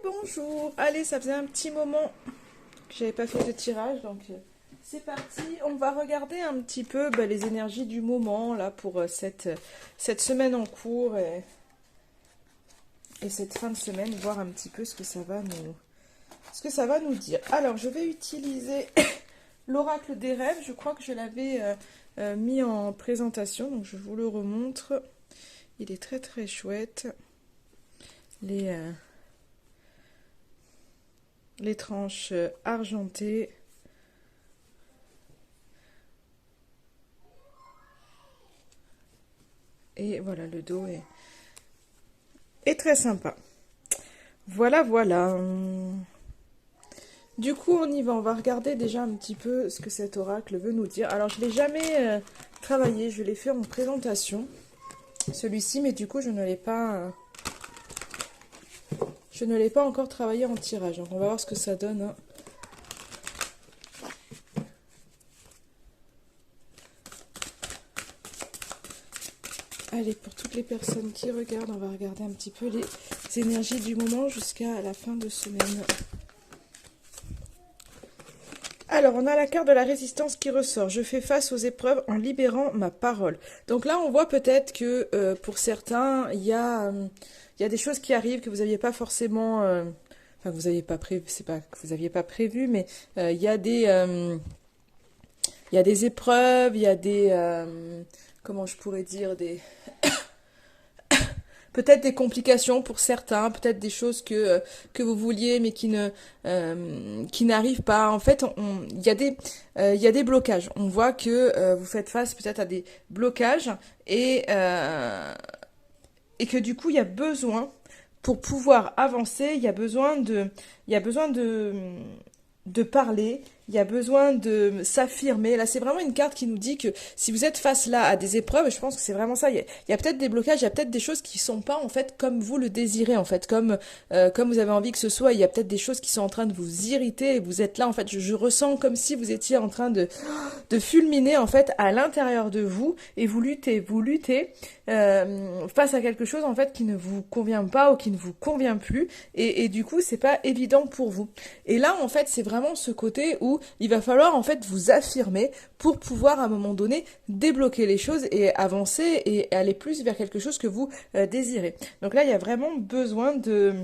Bonjour. Allez, ça faisait un petit moment que j'avais pas fait de tirage, donc c'est parti. On va regarder un petit peu les énergies du moment là pour cette semaine en cours et cette fin de semaine, voir un petit peu ce que ça va nous dire. Alors, je vais utiliser l'oracle des rêves. Je crois que je l'avais mis en présentation, donc je vous le remontre. Il est très très chouette. Les tranches argentées. Et voilà, le dos est très sympa. Voilà, voilà. Du coup, on y va. On va regarder déjà un petit peu ce que cet oracle veut nous dire. Alors, je ne l'ai jamais travaillé. Je l'ai fait en présentation, celui-ci, mais du coup, je ne l'ai pas encore travaillé en tirage. Donc, on va voir ce que ça donne, hein. Allez, pour toutes les personnes qui regardent, on va regarder un petit peu les énergies du moment jusqu'à la fin de semaine. Alors, on a la carte de la résistance qui ressort. Je fais face aux épreuves en libérant ma parole. Donc là, on voit peut-être que pour certains, il y a des choses qui arrivent que vous n'aviez pas forcément... enfin, que vous n'aviez pas prévu, c'est pas que vous n'aviez pas prévu, mais il y a des épreuves, il y a des... comment je pourrais dire, peut-être des complications pour certains, peut-être des choses que vous vouliez mais qui n'arrivent pas. En fait, il y a des blocages. On voit que vous faites face peut-être à des blocages et que du coup, il y a besoin, pour pouvoir avancer, il y a besoin de parler, il y a besoin de s'affirmer. Là, c'est vraiment une carte qui nous dit que si vous êtes face là à des épreuves, je pense que c'est vraiment ça. Il y a peut-être des blocages, il y a peut-être des choses qui sont pas en fait comme vous le désirez, en fait, comme vous avez envie que ce soit. Il y a peut-être des choses qui sont en train de vous irriter et vous êtes là, en fait, je ressens comme si vous étiez en train de fulminer en fait à l'intérieur de vous et vous luttez face à quelque chose en fait qui ne vous convient pas ou qui ne vous convient plus et du coup c'est pas évident pour vous. Et là en fait c'est vraiment ce côté où il va falloir en fait vous affirmer pour pouvoir à un moment donné débloquer les choses et avancer et aller plus vers quelque chose que vous désirez. Donc là il y a vraiment besoin de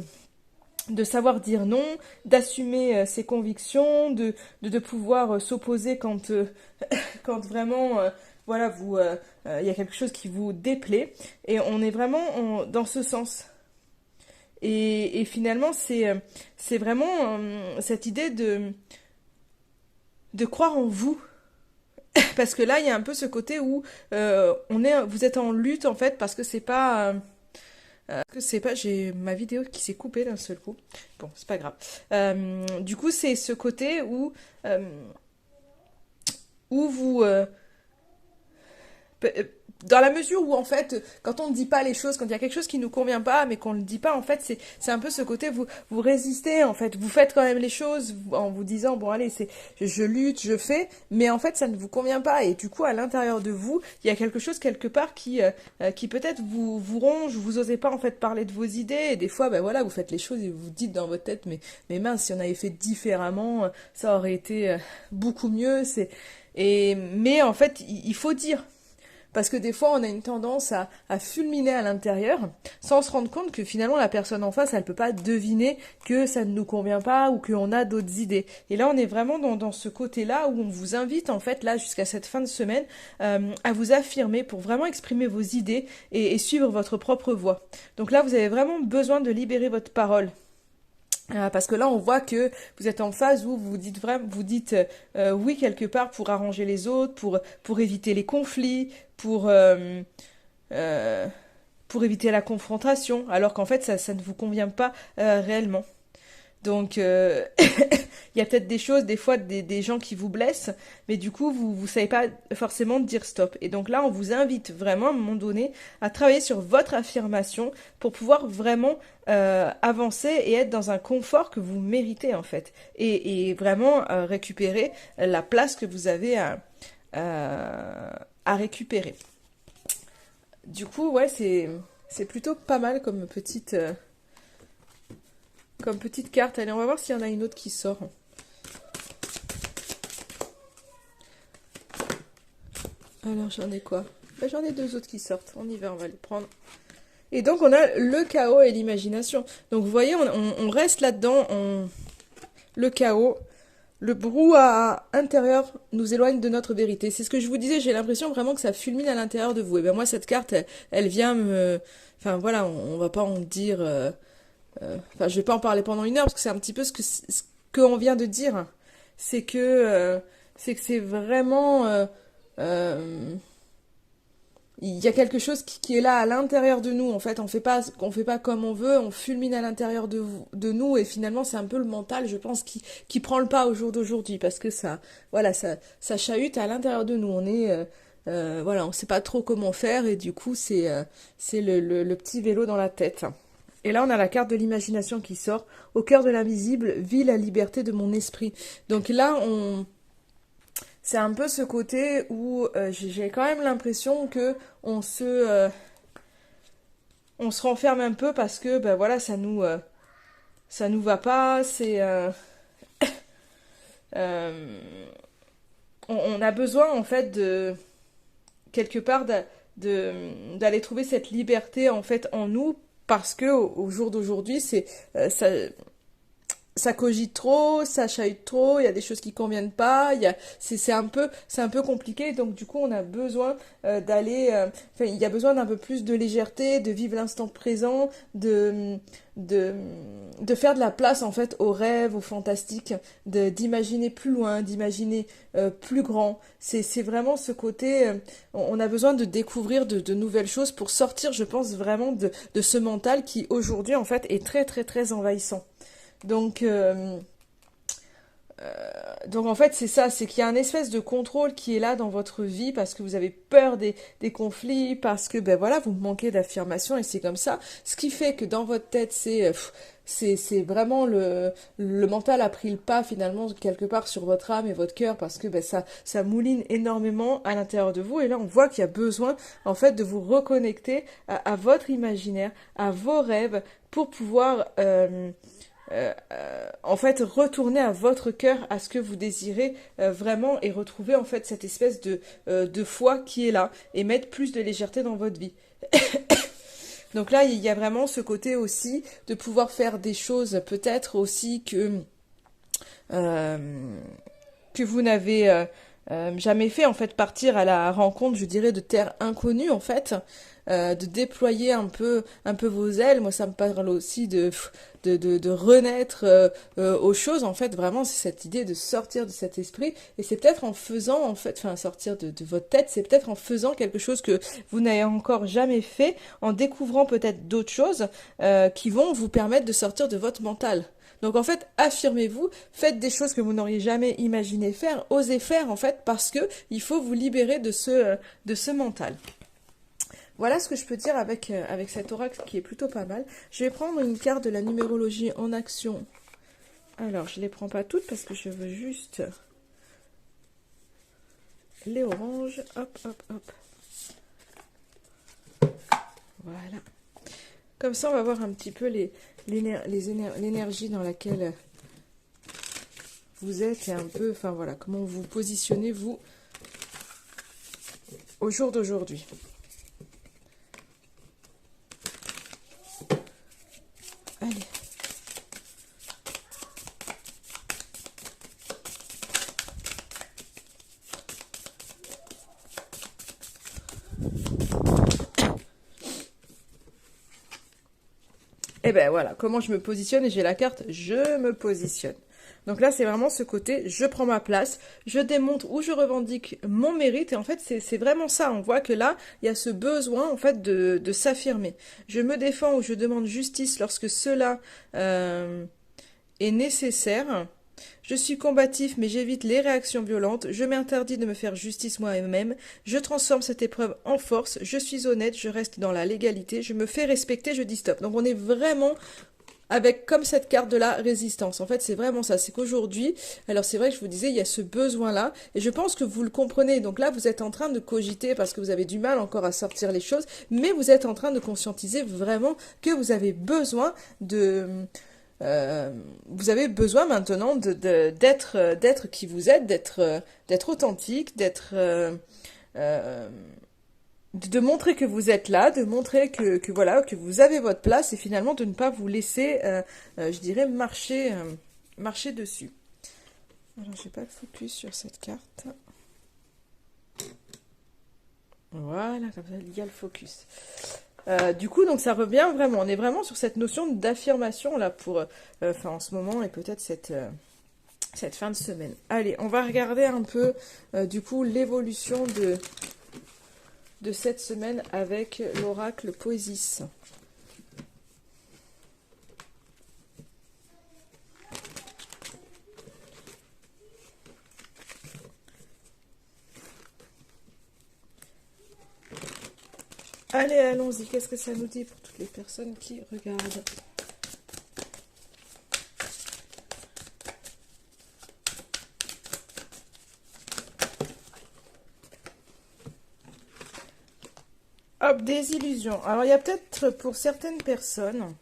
savoir dire non, d'assumer ses convictions, de pouvoir s'opposer quand vraiment voilà il y a quelque chose qui vous déplaît et on est vraiment dans ce sens. Et finalement c'est vraiment cette idée de croire en vous. Parce que là il y a un peu ce côté où vous êtes en lutte en fait parce que j'ai ma vidéo qui s'est coupée d'un seul coup. Bon, c'est pas grave. Du coup, c'est ce côté où vous, dans la mesure où en fait, quand on ne dit pas les choses, quand il y a quelque chose qui nous convient pas, mais qu'on ne le dit pas, en fait, c'est un peu ce côté vous résistez, en fait, vous faites quand même les choses en vous disant bon allez, je lutte, je fais, mais en fait ça ne vous convient pas et du coup à l'intérieur de vous, il y a quelque chose quelque part qui peut-être vous ronge, vous osez pas en fait parler de vos idées et des fois ben voilà vous faites les choses et vous dites dans votre tête mais mince si on avait fait différemment, ça aurait été beaucoup mieux, mais en fait il faut dire. Parce que des fois, on a une tendance à fulminer à l'intérieur sans se rendre compte que finalement, la personne en face, elle peut pas deviner que ça ne nous convient pas ou qu'on a d'autres idées. Et là, on est vraiment dans ce côté-là où on vous invite, en fait, là, jusqu'à cette fin de semaine, à vous affirmer pour vraiment exprimer vos idées et suivre votre propre voie. Donc là, vous avez vraiment besoin de libérer votre parole. Parce que là, on voit que vous êtes en phase où vous dites oui quelque part pour arranger les autres, pour éviter les conflits, euh, pour éviter la confrontation, alors qu'en fait, ça ne vous convient pas réellement. Donc, il y a peut-être des choses, des fois, des gens qui vous blessent, mais du coup, vous savez pas forcément dire stop. Et donc là, on vous invite vraiment, à un moment donné, à travailler sur votre affirmation pour pouvoir vraiment avancer et être dans un confort que vous méritez, en fait. Et vraiment récupérer la place que vous avez à récupérer. Du coup, ouais, c'est plutôt pas mal comme petite... comme petite carte. Allez, on va voir s'il y en a une autre qui sort. Alors, j'en ai quoi? Ben, j'en ai deux autres qui sortent. On y va, on va les prendre. Et donc, on a le chaos et l'imagination. Donc, vous voyez, on reste là-dedans. Le chaos, le brouhaha intérieur nous éloigne de notre vérité. C'est ce que je vous disais, j'ai l'impression vraiment que ça fulmine à l'intérieur de vous. Et ben moi, cette carte, elle vient me... Enfin, voilà, on va pas en dire... Enfin, je vais pas en parler pendant une heure, parce que c'est un petit peu ce qu'on vient de dire. C'est que c'est vraiment... il y a quelque chose qui est là à l'intérieur de nous. En fait, on fait pas comme on veut, on fulmine à l'intérieur de nous, et finalement c'est un peu le mental, je pense, qui prend le pas au jour d'aujourd'hui, parce que ça, voilà, ça chahute à l'intérieur de nous. On est, voilà, on sait pas trop comment faire, et du coup c'est le petit vélo dans la tête. Et là, on a la carte de l'imagination qui sort. Au cœur de l'invisible, vit la liberté de mon esprit. Donc là, c'est un peu ce côté où j'ai quand même l'impression que on se renferme un peu parce que ben voilà, ça nous va pas. Euh, on a besoin en fait de quelque part d'aller trouver cette liberté en fait en nous, parce que au jour d'aujourd'hui, ça cogite trop, ça chahute trop, il y a des choses qui conviennent pas, c'est un peu compliqué, donc du coup on a besoin enfin, il y a besoin d'un peu plus de légèreté, de vivre l'instant présent, de, de faire de la place en fait aux rêves, aux fantastiques, d'imaginer plus loin, d'imaginer plus grand. C'est vraiment ce côté, on a besoin de découvrir de nouvelles choses pour sortir, je pense, vraiment de ce mental qui aujourd'hui en fait est très très très envahissant. Donc, donc en fait c'est ça, c'est qu'il y a un espèce de contrôle qui est là dans votre vie parce que vous avez peur des conflits, parce que ben voilà, vous manquez d'affirmation, et c'est comme ça. Ce qui fait que dans votre tête c'est vraiment le mental a pris le pas finalement quelque part sur votre âme et votre cœur, parce que ben ça mouline énormément à l'intérieur de vous, et là on voit qu'il y a besoin en fait de vous reconnecter à votre imaginaire, à vos rêves, pour pouvoir en fait retourner à votre cœur, à ce que vous désirez vraiment, et retrouver en fait cette espèce de foi qui est là, et mettre plus de légèreté dans votre vie. Donc là il y a vraiment ce côté aussi de pouvoir faire des choses peut-être aussi euh, que vous n'avez jamais fait, en fait, partir à la rencontre, je dirais, de terres inconnues, en fait, de déployer un peu vos ailes. Moi, ça me parle aussi de renaître aux choses, en fait, vraiment, c'est cette idée de sortir de cet esprit, et c'est peut-être en faisant, en fait, enfin, sortir de votre tête, c'est peut-être en faisant quelque chose que vous n'avez encore jamais fait, en découvrant peut-être d'autres choses qui vont vous permettre de sortir de votre mental. Donc en fait, affirmez-vous, faites des choses que vous n'auriez jamais imaginé faire, osez faire en fait, parce que il faut vous libérer de ce mental. Voilà ce que je peux dire avec cet oracle qui est plutôt pas mal. Je vais prendre une carte de la numérologie en action. Alors, je ne les prends pas toutes parce que je veux juste les oranges. Hop, hop, hop. Voilà. Comme ça, on va voir un petit peu l'énergie dans laquelle vous êtes, et un peu, enfin voilà, comment vous positionnez vous au jour d'aujourd'hui. Allez. Et ben voilà, comment je me positionne, et j'ai la carte je me positionne. Donc là, c'est vraiment ce côté, je prends ma place, je démontre ou je revendique mon mérite, et en fait, c'est vraiment ça. On voit que là, il y a ce besoin, en fait, de s'affirmer. Je me défends ou je demande justice lorsque cela est nécessaire. Je suis combatif, mais j'évite les réactions violentes. Je m'interdis de me faire justice moi-même. Je transforme cette épreuve en force. Je suis honnête, je reste dans la légalité. Je me fais respecter, je dis stop. Donc on est vraiment avec comme cette carte de la résistance. En fait, c'est vraiment ça. C'est qu'aujourd'hui, alors c'est vrai que je vous disais, il y a ce besoin-là, et je pense que vous le comprenez. Donc là, vous êtes en train de cogiter parce que vous avez du mal encore à sortir les choses, mais vous êtes en train de conscientiser vraiment que vous avez besoin euh, vous avez besoin maintenant d'être qui vous êtes, d'être authentique, euh, de montrer que vous êtes là, de montrer que voilà, que vous avez votre place et finalement de ne pas vous laisser, je dirais, marcher dessus. Alors, j'ai pas le focus sur cette carte. Voilà, comme ça, il y a le focus. Du coup, donc ça revient vraiment. On est vraiment sur cette notion d'affirmation là pour, enfin, en ce moment et peut-être cette fin de semaine. Allez, on va regarder un peu du coup l'évolution de cette semaine avec l'oracle Poésis. Allez, allons-y. Qu'est-ce que ça nous dit pour toutes les personnes qui regardent? Hop, des illusions. Alors, il y a peut-être pour certaines personnes,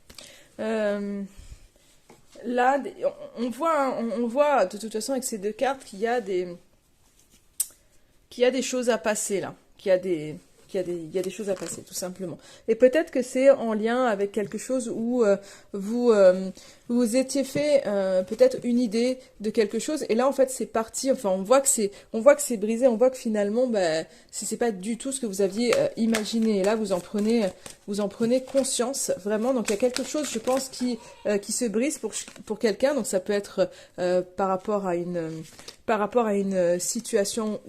euh, là, on voit de toute façon avec ces deux cartes qu'il y a des choses à passer là, il y a des choses à passer tout simplement. Et peut-être que c'est en lien avec quelque chose où vous vous étiez fait peut-être une idée de quelque chose et là en fait c'est parti. Enfin on voit que c'est brisé, on voit que finalement bah c'est pas du tout ce que vous aviez imaginé. Et là vous en prenez conscience vraiment. Donc il y a quelque chose je pense qui se brise pour quelqu'un. Donc ça peut être par rapport à une situation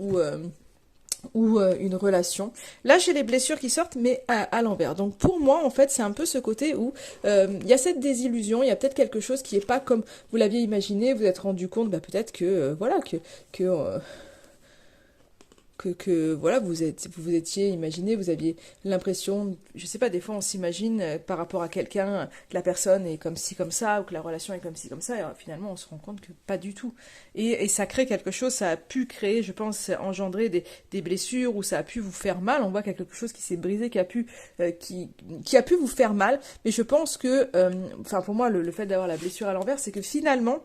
ou une relation. Là, j'ai les blessures qui sortent, mais à l'envers. Donc pour moi, en fait, c'est un peu ce côté où il y a cette désillusion, il y a peut-être quelque chose qui est pas comme vous l'aviez imaginé, vous êtes rendu compte, bah, peut-être que voilà, que voilà, vous vous étiez imaginé, vous aviez l'impression, je sais pas, des fois on s'imagine par rapport à quelqu'un, que la personne est comme ci, comme ça, ou que la relation est comme ci, comme ça, et finalement on se rend compte que pas du tout. Et ça crée quelque chose, ça a pu créer, je pense, engendrer des blessures, ou ça a pu vous faire mal, on voit qu'il y a quelque chose qui s'est brisé, qui a pu vous faire mal, mais je pense que, enfin pour moi, le fait d'avoir la blessure à l'envers, c'est que finalement,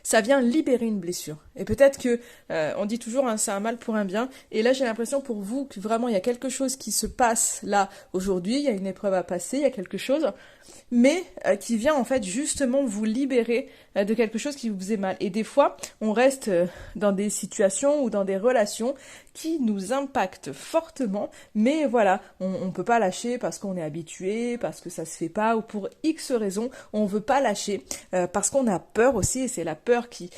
ça vient libérer une blessure. Et peut-être que on dit toujours hein, c'est un mal pour un bien. Et là j'ai l'impression pour vous que vraiment il y a quelque chose qui se passe là aujourd'hui, il y a une épreuve à passer, il y a quelque chose, mais qui vient en fait justement vous libérer de quelque chose qui vous faisait mal. Et des fois on reste dans des situations ou dans des relations qui nous impactent fortement, mais voilà, on peut pas lâcher parce qu'on est habitué, parce que ça se fait pas, ou pour X raisons, on veut pas lâcher, parce qu'on a peur aussi, et c'est la peur qui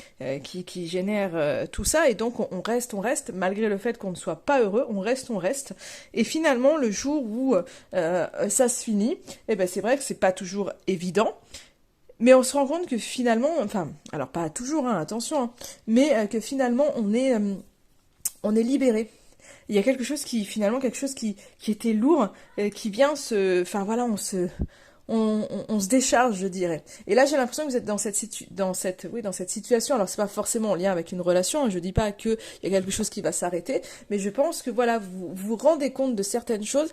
génère tout ça, et donc on reste, malgré le fait qu'on ne soit pas heureux, on reste, et finalement le jour où ça se finit, eh ben c'est vrai que c'est pas toujours évident, mais on se rend compte que finalement, enfin, alors pas toujours, hein, attention, hein, mais que finalement on est libéré. Il y a quelque chose qui, finalement, quelque chose qui était lourd, qui vient enfin voilà, on se décharge, je dirais. Et là, j'ai l'impression que vous êtes dans cette situation. Alors, c'est pas forcément en lien avec une relation. Hein, je dis pas que il y a quelque chose qui va s'arrêter, mais je pense que voilà, vous vous rendez compte de certaines choses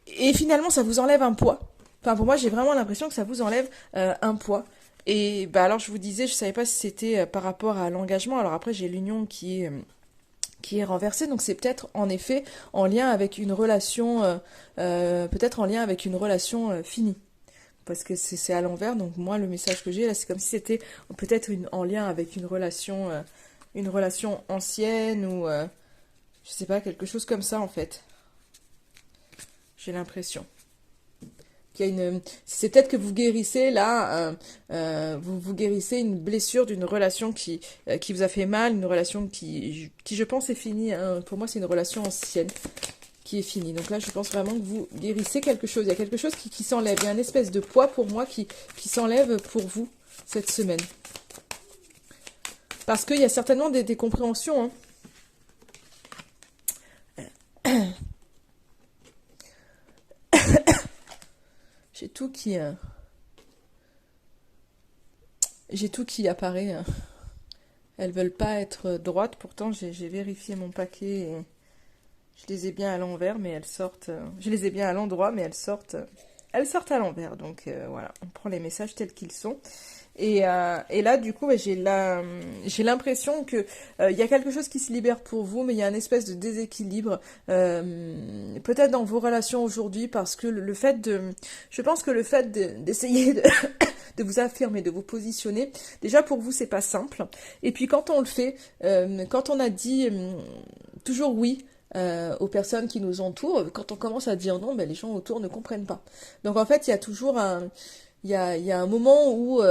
et finalement, ça vous enlève un poids. Enfin, pour moi, j'ai vraiment l'impression que ça vous enlève un poids. Et bah alors, je vous disais, je savais pas si c'était par rapport à l'engagement. Alors après, j'ai l'union qui est renversée, donc c'est peut-être en effet en lien avec une relation, peut-être en lien avec une relation finie, parce que c'est à l'envers. Donc moi, le message que j'ai là, c'est comme si c'était peut-être en lien avec une relation ancienne ou je sais pas, quelque chose comme ça en fait. J'ai l'impression. C'est peut-être que vous guérissez là, vous guérissez une blessure d'une relation qui vous a fait mal, une relation qui je pense est finie, hein. Pour moi c'est une relation ancienne qui est finie. Donc là je pense vraiment que vous guérissez quelque chose. Il y a quelque chose qui s'enlève. Il y a une espèce de poids pour moi qui s'enlève pour vous cette semaine. Parce qu'il y a certainement des compréhensions, hein. J'ai tout qui, j'ai tout qui apparaît. Elles veulent pas être droites. Pourtant j'ai vérifié mon paquet et je les ai bien à l'envers, mais elles sortent. Je les ai bien à l'endroit, mais elles sortent. elles sortent à l'envers. Donc voilà, on prend les messages tels qu'ils sont. Et là, du coup, ouais, j'ai l'impression que il y a quelque chose qui se libère pour vous, mais il y a un espèce de déséquilibre, peut-être dans vos relations aujourd'hui, parce que je pense que le fait d'essayer de vous affirmer, de vous positionner, déjà pour vous, c'est pas simple. Et puis quand on le fait, quand on a dit toujours oui. Aux personnes qui nous entourent, quand on commence à dire non, ben, les gens autour ne comprennent pas. Donc en fait, il y a toujours il y a un moment où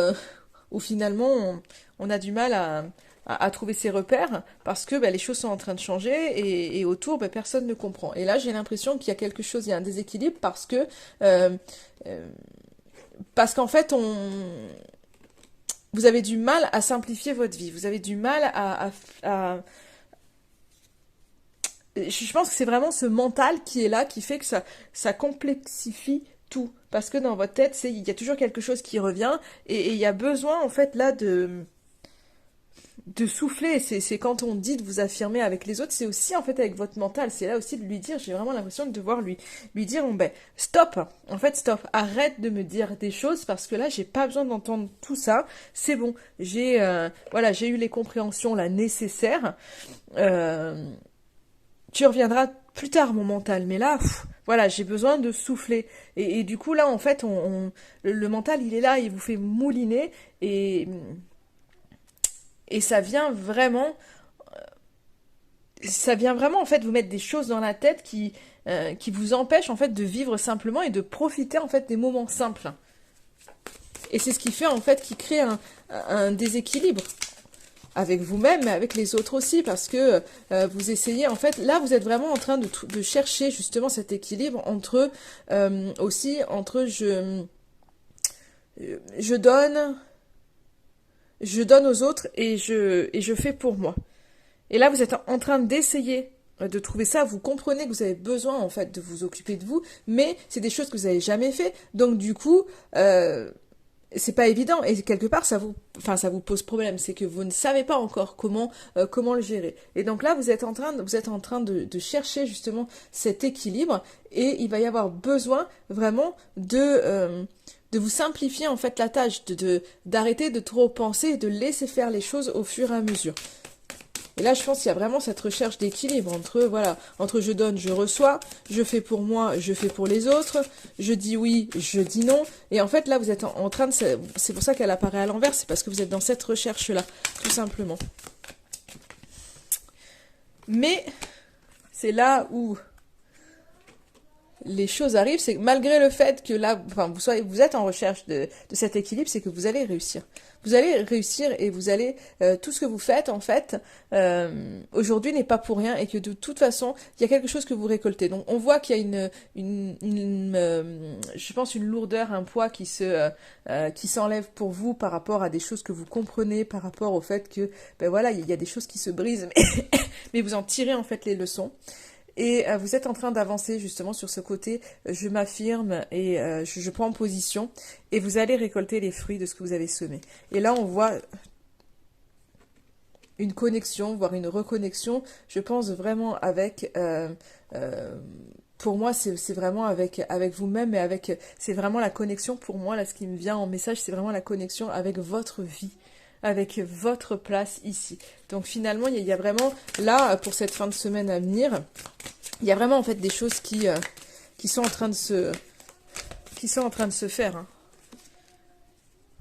finalement on a du mal à trouver ses repères parce que ben, les choses sont en train de changer et autour ben, personne ne comprend. Et là j'ai l'impression qu'il y a quelque chose, il y a un déséquilibre euh, euh, parce qu'en fait vous avez du mal à simplifier votre vie, vous avez du mal je pense que c'est vraiment ce mental qui est là, qui fait que ça complexifie tout. Parce que dans votre tête, il y a toujours quelque chose qui revient et il y a besoin, en fait, là, de souffler. C'est quand on dit de vous affirmer avec les autres, c'est aussi, en fait, avec votre mental. C'est là aussi de lui dire, j'ai vraiment l'impression de devoir lui dire, bon, ben, stop. En fait, stop. Arrête de me dire des choses parce que là, j'ai pas besoin d'entendre tout ça. C'est bon. Voilà, j'ai eu les compréhensions, là, nécessaires. Euh, Tu reviendras plus tard, mon mental. Mais là, voilà, j'ai besoin de souffler. Et du coup, là, en fait, le mental, il est là, il vous fait mouliner. Et ça vient vraiment, en fait, vous mettre des choses dans la tête qui vous empêchent, en fait, de vivre simplement et de profiter, en fait, des moments simples. Et c'est ce qui fait, en fait, qui crée un déséquilibre avec vous-même, mais avec les autres aussi, parce que vous essayez, en fait, là, vous êtes vraiment en train de chercher justement cet équilibre entre je donne, je donne aux autres et je fais pour moi. Et là, vous êtes en train d'essayer de trouver ça, vous comprenez que vous avez besoin en fait de vous occuper de vous, mais c'est des choses que vous n'avez jamais fait, donc du coup, c'est pas évident et quelque part ça vous pose problème, c'est que vous ne savez pas encore comment le gérer. Et donc là vous êtes en train de chercher justement cet équilibre et il va y avoir besoin vraiment de vous simplifier en fait la tâche, d'arrêter de trop penser et de laisser faire les choses au fur et à mesure. Et là, je pense qu'il y a vraiment cette recherche d'équilibre entre je donne, je reçois, je fais pour moi, je fais pour les autres, je dis oui, je dis non. Et en fait, là, vous êtes en train de, c'est pour ça qu'elle apparaît à l'envers, c'est parce que vous êtes dans cette recherche-là, tout simplement. Mais c'est là où les choses arrivent, c'est que malgré le fait que là, enfin, vous êtes en recherche de cet équilibre, c'est que vous allez réussir. Vous allez réussir et vous allez tout ce que vous faites en fait aujourd'hui n'est pas pour rien et que de toute façon il y a quelque chose que vous récoltez. Donc on voit qu'il y a je pense une lourdeur, un poids qui s'enlève pour vous par rapport à des choses que vous comprenez, par rapport au fait que ben voilà il y a des choses qui se brisent, mais vous en tirez en fait les leçons. Et vous êtes en train d'avancer justement sur ce côté, je m'affirme et je prends position et vous allez récolter les fruits de ce que vous avez semé. Et là, on voit une connexion, voire une reconnexion, je pense vraiment pour moi, c'est vraiment avec vous-même et c'est vraiment la connexion pour moi, là, ce qui me vient en message, c'est vraiment la connexion avec votre vie, avec votre place ici. Donc finalement, il y a vraiment, là, pour cette fin de semaine à venir, il y a vraiment en fait des choses qui sont en train de se faire. Hein.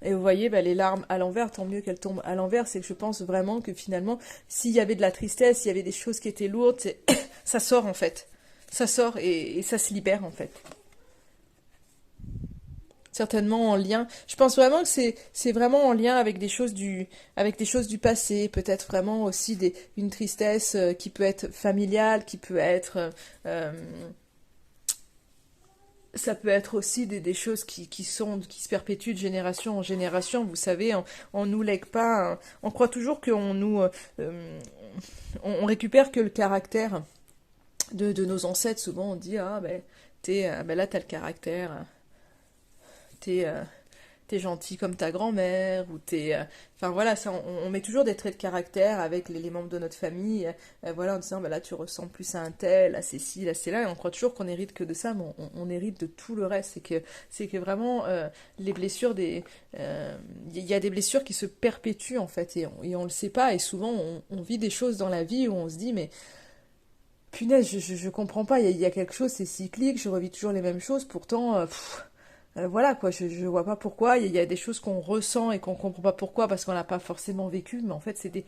Et vous voyez, bah, les larmes à l'envers, tant mieux qu'elles tombent à l'envers, c'est que je pense vraiment que finalement, s'il y avait de la tristesse, s'il y avait des choses qui étaient lourdes, ça sort en fait. Ça sort et ça se libère en fait. Certainement en lien. Je pense vraiment que c'est vraiment en lien avec avec des choses du passé, peut-être vraiment aussi une tristesse qui peut être familiale, qui peut être ça peut être aussi des choses qui se perpétuent de génération en génération. Vous savez, on nous lègue pas, on croit toujours on récupère que le caractère de nos ancêtres. Souvent on dit ah ben là t'as le caractère. T'es t'es gentil comme ta grand-mère, ou t'es... Enfin voilà, ça, on met toujours des traits de caractère avec les membres de notre famille, voilà, en disant, bah, là tu ressembles plus à un tel, à Cécile, à celle-là, et on croit toujours qu'on hérite que de ça, mais on hérite de tout le reste. C'est que vraiment, les blessures des... Il y a des blessures qui se perpétuent en fait, et on le sait pas, et souvent on vit des choses dans la vie où on se dit, mais... Punaise, je comprends pas, il y a quelque chose, c'est cyclique, je revis toujours les mêmes choses, pourtant, voilà quoi, je vois pas pourquoi, il y a des choses qu'on ressent et qu'on comprend pas pourquoi, parce qu'on l'a pas forcément vécu, mais en fait c'est des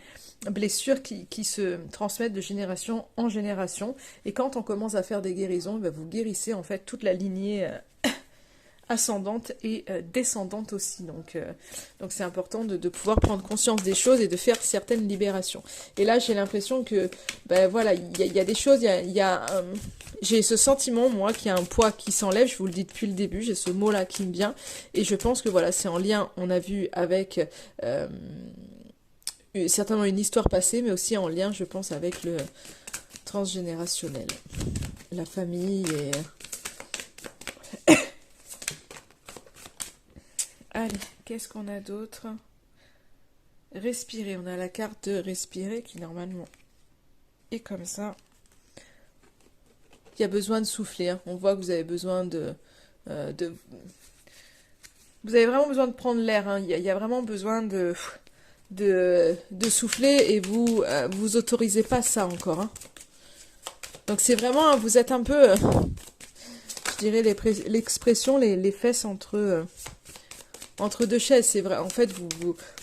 blessures qui se transmettent de génération en génération, et quand on commence à faire des guérisons, ben, vous guérissez en fait toute la lignée ascendante et descendante aussi. Donc c'est important de pouvoir prendre conscience des choses et de faire certaines libérations. Et là, j'ai l'impression que, ben voilà, il y a des choses, j'ai ce sentiment, moi, qu'il y a un poids qui s'enlève, je vous le dis depuis le début, j'ai ce mot-là qui me vient, et je pense que voilà, c'est en lien, on a vu avec certainement une histoire passée, mais aussi en lien, je pense, avec le transgénérationnel. La famille et... Allez, qu'est-ce qu'on a d'autre? Respirer, on a la carte de respirer qui normalement est comme ça. Il y a besoin de souffler, hein. On voit que vous avez besoin vous avez vraiment besoin de prendre l'air, hein. Il y a vraiment besoin de souffler, et vous autorisez pas ça encore, hein. Donc c'est vraiment, hein, vous êtes un peu, je dirais l'expression, les fesses entre deux chaises, c'est vrai. En fait,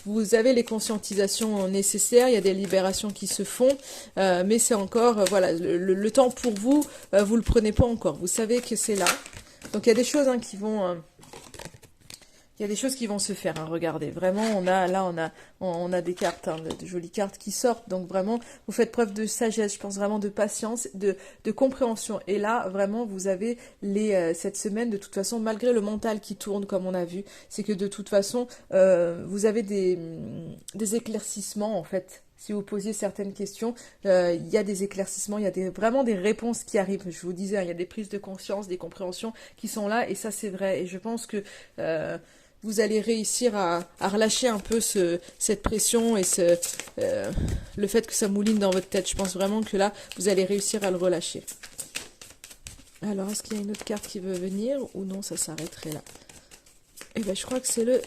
vous avez les conscientisations nécessaires, il y a des libérations qui se font, mais c'est encore, voilà, le temps pour vous, vous le prenez pas encore. Vous savez que c'est là. Donc il y a des choses hein, il y a des choses qui vont se faire, hein, regardez. Vraiment, on a des cartes, hein, de jolies cartes qui sortent. Donc vraiment, vous faites preuve de sagesse, je pense vraiment de patience, de compréhension. Et là, vraiment, vous avez cette semaine, de toute façon, malgré le mental qui tourne, comme on a vu, c'est que de toute façon, vous avez des éclaircissements, en fait. Si vous posiez certaines questions, il y a des éclaircissements, il y a vraiment des réponses qui arrivent. Je vous disais, hein, il y a des prises de conscience, des compréhensions qui sont là, et ça c'est vrai. Et je pense que vous allez réussir à relâcher un peu cette pression et le fait que ça mouline dans votre tête. Je pense vraiment que là, vous allez réussir à le relâcher. Alors, est-ce qu'il y a une autre carte qui veut venir ou non, ça s'arrêterait là? Eh bien, je crois que c'est le...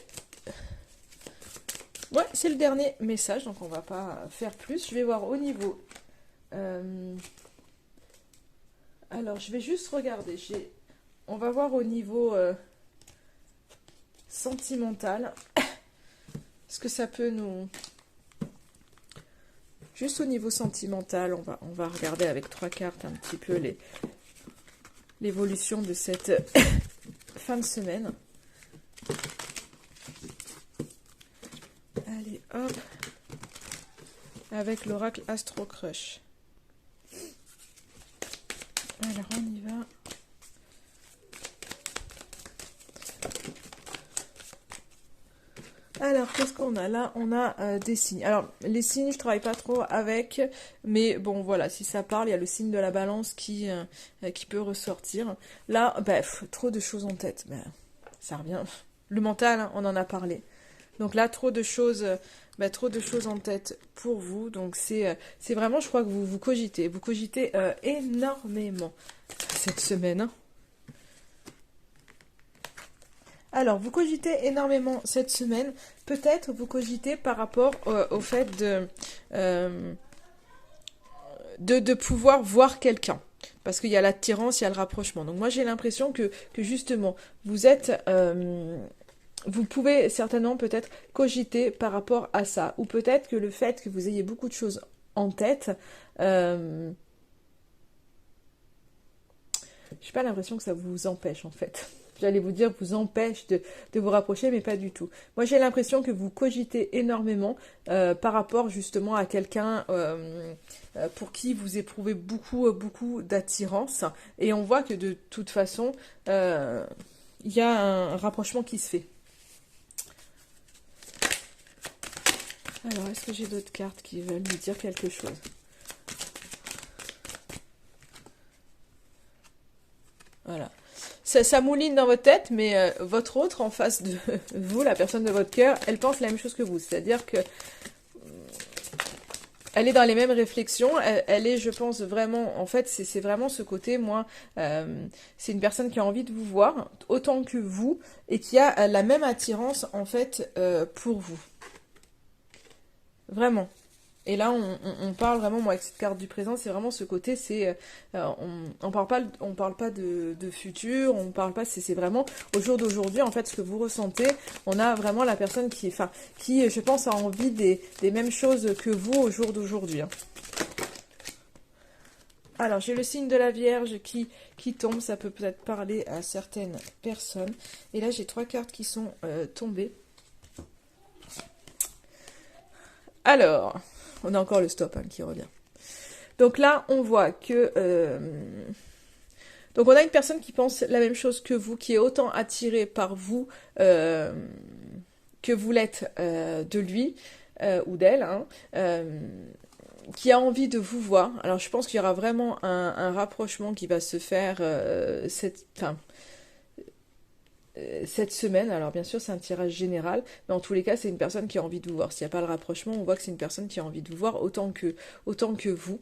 Ouais, c'est le dernier message, donc on va pas faire plus. Je vais voir au niveau... Alors, je vais juste regarder. On va voir au niveau sentimental. Est-ce que ça peut nous... Juste au niveau sentimental, on va regarder avec 3 cartes un petit peu l'évolution de cette fin de semaine. Allez, hop. Avec l'oracle Astro Crush. Alors, on y va. Alors, qu'est-ce qu'on a là? On a des signes. Alors, les signes, je travaille pas trop avec, mais bon, voilà, si ça parle, il y a le signe de la balance qui peut ressortir. Là, trop de choses en tête. Ça revient. Le mental, hein, on en a parlé. Donc là, trop de choses en tête pour vous. Donc c'est vraiment, je crois que vous cogitez. Vous cogitez énormément cette semaine, hein. Alors, vous cogitez énormément cette semaine. Peut-être vous cogitez par rapport au fait de pouvoir voir quelqu'un. Parce qu'il y a l'attirance, il y a le rapprochement. Donc moi, j'ai l'impression que justement, vous êtes... vous pouvez certainement peut-être cogiter par rapport à ça. Ou peut-être que le fait que vous ayez beaucoup de choses en tête... j'ai pas l'impression que ça vous empêche en fait. J'allais vous dire vous empêche de vous rapprocher, mais pas du tout. Moi, j'ai l'impression que vous cogitez énormément par rapport justement à quelqu'un pour qui vous éprouvez beaucoup d'attirance. Et on voit que de toute façon, il y a un rapprochement qui se fait. Alors, est-ce que j'ai d'autres cartes qui veulent me dire quelque chose? Voilà. ça mouline dans votre tête, mais votre autre en face de vous, la personne de votre cœur, elle pense la même chose que vous. C'est-à-dire que elle est dans les mêmes réflexions, elle est, je pense, vraiment, en fait, c'est vraiment ce côté, moi, c'est une personne qui a envie de vous voir, autant que vous, et qui a la même attirance, en fait, pour vous. Vraiment. Et là, on parle vraiment, moi, avec cette carte du présent, c'est vraiment ce côté, c'est, on parle pas de futur, on parle pas, c'est vraiment au jour d'aujourd'hui, en fait, ce que vous ressentez, on a vraiment la personne qui, enfin, qui, je pense, a envie des mêmes choses que vous au jour d'aujourd'hui. Hein. Alors, j'ai le signe de la Vierge qui tombe, ça peut peut-être parler à certaines personnes. Et là, j'ai 3 cartes qui sont tombées. Alors, on a encore le stop hein, qui revient. Donc là, on voit que... donc on a une personne qui pense la même chose que vous, qui est autant attirée par vous que vous l'êtes de lui ou d'elle, hein, qui a envie de vous voir. Alors je pense qu'il y aura vraiment un rapprochement qui va se faire cette semaine. Alors bien sûr c'est un tirage général, mais en tous les cas c'est une personne qui a envie de vous voir. S'il n'y a pas le rapprochement, on voit que c'est une personne qui a envie de vous voir autant que vous.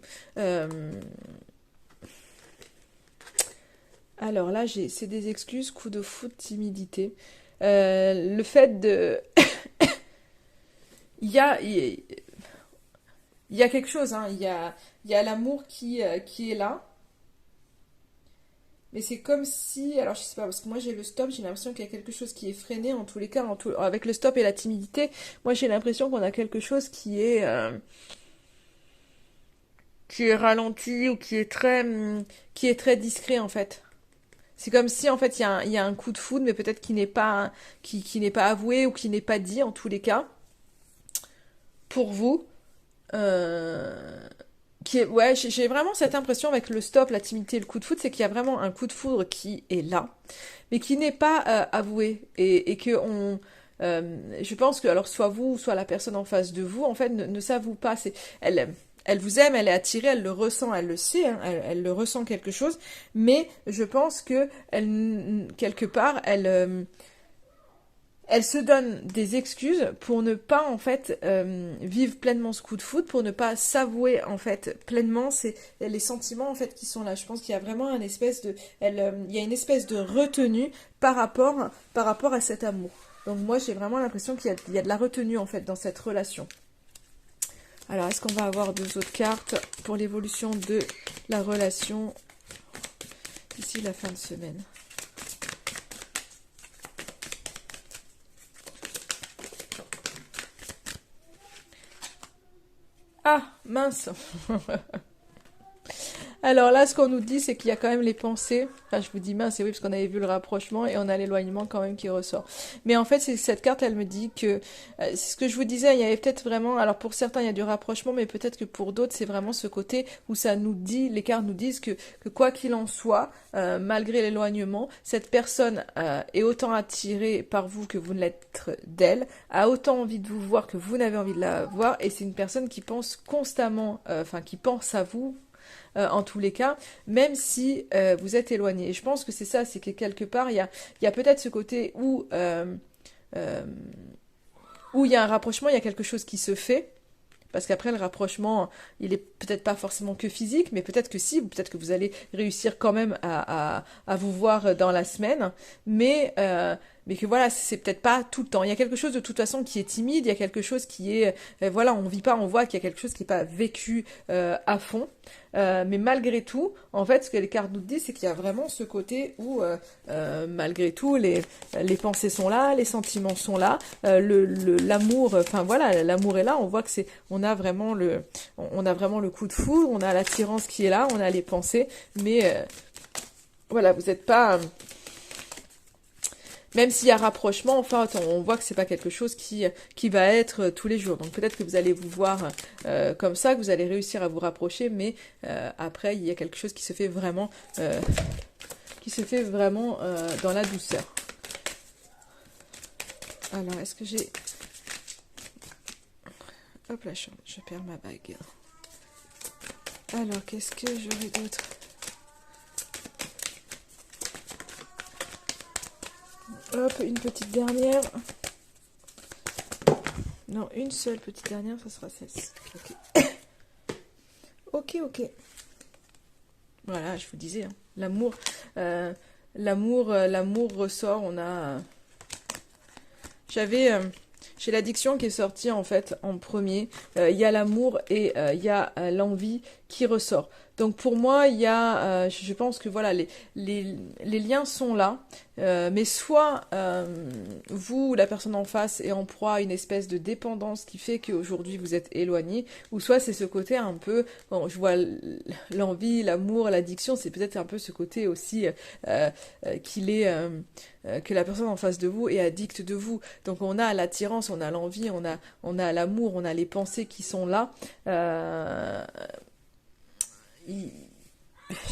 Alors là c'est des excuses, coup de foudre, timidité. Le fait de... il y a quelque chose, hein. Il y a l'amour qui est là. Mais c'est comme si, alors je sais pas, parce que moi j'ai le stop, j'ai l'impression qu'il y a quelque chose qui est freiné en tous les cas, avec le stop et la timidité, moi j'ai l'impression qu'on a quelque chose qui est ralenti ou qui est très discret en fait. C'est comme si en fait il y a un coup de foudre, mais peut-être qui n'est pas avoué ou qui n'est pas dit en tous les cas, pour vous. Euh, ouais, j'ai vraiment cette impression avec le stop, la timidité et le coup de foudre, c'est qu'il y a vraiment un coup de foudre qui est là, mais qui n'est pas avoué et que je pense que alors soit vous, soit la personne en face de vous, en fait, ne s'avoue pas. Elle vous aime, elle est attirée, elle le ressent, elle le sait, hein, elle le ressent quelque chose, mais je pense que quelque part, elle se donne des excuses pour ne pas en fait vivre pleinement ce coup de foudre, pour ne pas s'avouer en fait pleinement les sentiments en fait qui sont là. Je pense qu'il y a vraiment une espèce de, il y a une espèce de retenue par rapport à cet amour. Donc moi j'ai vraiment l'impression qu'il y a de la retenue en fait dans cette relation. Alors est-ce qu'on va avoir 2 autres cartes pour l'évolution de la relation d'ici la fin de semaine? Ah, mince. Alors là, ce qu'on nous dit, c'est qu'il y a quand même les pensées. Enfin, je vous dis mince, c'est oui, parce qu'on avait vu le rapprochement et on a l'éloignement quand même qui ressort. Mais en fait, cette carte, elle me dit que, c'est ce que je vous disais, il y avait peut-être vraiment, alors pour certains, il y a du rapprochement, mais peut-être que pour d'autres, c'est vraiment ce côté où ça nous dit, les cartes nous disent que quoi qu'il en soit, malgré l'éloignement, cette personne est autant attirée par vous que vous ne l'êtes d'elle, a autant envie de vous voir que vous n'avez envie de la voir, et c'est une personne qui pense constamment, enfin, qui pense à vous, en tous les cas, même si vous êtes éloigné. Et je pense que c'est ça, c'est que quelque part, il y a peut-être ce côté euh, où il y a un rapprochement, il y a quelque chose qui se fait. Parce qu'après, le rapprochement, il est peut-être pas forcément que physique, mais peut-être que si, peut-être que vous allez réussir quand même à vous voir dans la semaine, mais que voilà, c'est peut-être pas tout le temps. Il y a quelque chose de toute façon qui est timide, il y a quelque chose qui est, voilà, on vit pas, on voit qu'il y a quelque chose qui n'est pas vécu à fond. Mais malgré tout, en fait, ce que les cartes nous disent, c'est qu'il y a vraiment ce côté où, malgré tout, les pensées sont là, les sentiments sont là, l'amour, enfin voilà, l'amour est là. On voit que on a vraiment le coup de foudre, on a l'attirance qui est là, on a les pensées, mais voilà, vous n'êtes pas, même s'il y a rapprochement, enfin, on voit que c'est pas quelque chose qui va être tous les jours. Donc peut-être que vous allez vous voir comme ça, que vous allez réussir à vous rapprocher, mais après il y a quelque chose qui se fait vraiment, dans la douceur. Alors est-ce que j'ai, hop là, je perds ma bague. Alors qu'est-ce que j'aurais d'autre? Hop, une petite dernière. Non, une seule petite dernière, ça sera celle-ci. Ok. Ok. Voilà, je vous disais, hein, l'amour ressort. On a, j'ai l'addiction qui est sortie en fait en premier. Il y a l'amour et il y a l'envie qui ressort. Donc pour moi, il y a, je pense que voilà, les liens sont là, mais soit vous ou la personne en face est en proie à une espèce de dépendance qui fait qu'aujourd'hui vous êtes éloigné, ou soit c'est ce côté un peu, bon, je vois l'envie, l'amour, l'addiction, c'est peut-être un peu ce côté aussi qu'il est, que la personne en face de vous est addicte de vous. Donc on a l'attirance, on a l'envie, on a l'amour, on a les pensées qui sont là.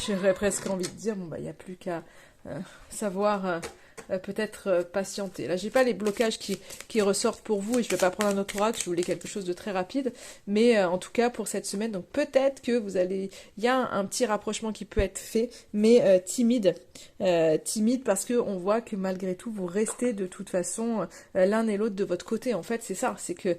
J'aurais presque envie de dire, bon bah il n'y a plus qu'à savoir peut-être patienter. Là j'ai pas les blocages qui ressortent pour vous et je vais pas prendre un autre oracle, je voulais quelque chose de très rapide, mais en tout cas pour cette semaine, donc peut-être que vous allez, il y a un petit rapprochement qui peut être fait, mais timide parce que on voit que malgré tout vous restez de toute façon l'un et l'autre de votre côté. En fait c'est ça, c'est que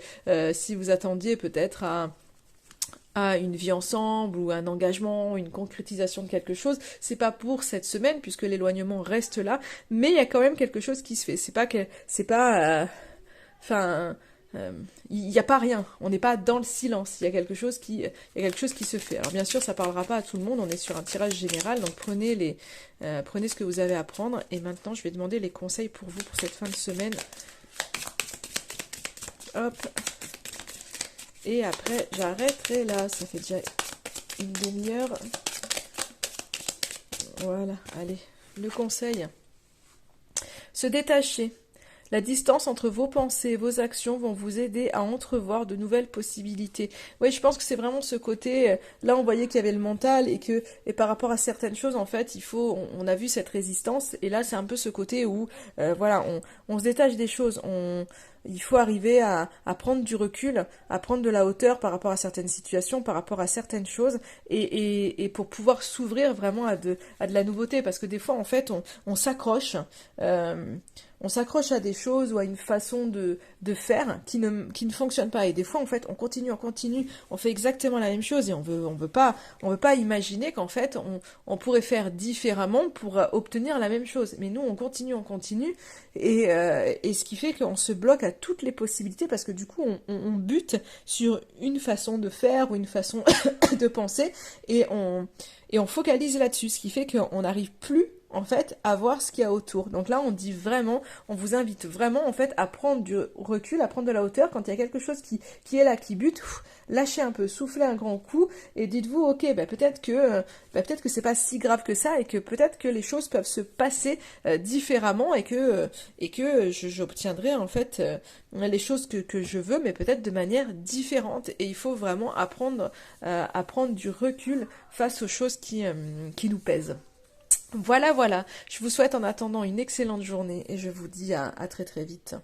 si vous attendiez peut-être à une vie ensemble ou un engagement, une concrétisation de quelque chose, c'est pas pour cette semaine puisque l'éloignement reste là, mais il y a quand même quelque chose qui se fait. C'est pas enfin il n'y a pas rien, on n'est pas dans le silence, il y a quelque chose qui se fait. Alors bien sûr, ça parlera pas à tout le monde, on est sur un tirage général, donc prenez ce que vous avez à prendre et maintenant je vais demander les conseils pour vous pour cette fin de semaine. Hop. Et après, j'arrêterai là. Ça fait déjà une demi-heure. Voilà, allez. Le conseil. Se détacher. La distance entre vos pensées et vos actions vont vous aider à entrevoir de nouvelles possibilités. Oui, je pense que c'est vraiment ce côté, là on voyait qu'il y avait le mental et par rapport à certaines choses, en fait, on a vu cette résistance et là c'est un peu ce côté où, voilà, on se détache des choses, il faut arriver à prendre du recul, à prendre de la hauteur par rapport à certaines situations, par rapport à certaines choses et pour pouvoir s'ouvrir vraiment à de la nouveauté parce que des fois, en fait, on s'accroche, on s'accroche à des choses ou à une façon de faire qui ne fonctionne pas. Et des fois, en fait, on continue, on fait exactement la même chose et on veut pas imaginer qu'en fait, on pourrait faire différemment pour obtenir la même chose. Mais nous, on continue et ce qui fait qu'on se bloque à toutes les possibilités parce que du coup, on bute sur une façon de faire ou une façon de penser et on focalise là-dessus, ce qui fait qu'on n'arrive plus en fait, à voir ce qu'il y a autour. Donc là, on vous invite vraiment, en fait, à prendre du recul, à prendre de la hauteur. Quand il y a quelque chose qui est là, qui bute, lâchez un peu, soufflez un grand coup et dites-vous, ok, peut-être que c'est pas si grave que ça et que peut-être que les choses peuvent se passer différemment et que j'obtiendrai, en fait, les choses que je veux, mais peut-être de manière différente. Et il faut vraiment apprendre à prendre du recul face aux choses qui nous pèsent. Voilà. Je vous souhaite en attendant une excellente journée et je vous dis à très très vite.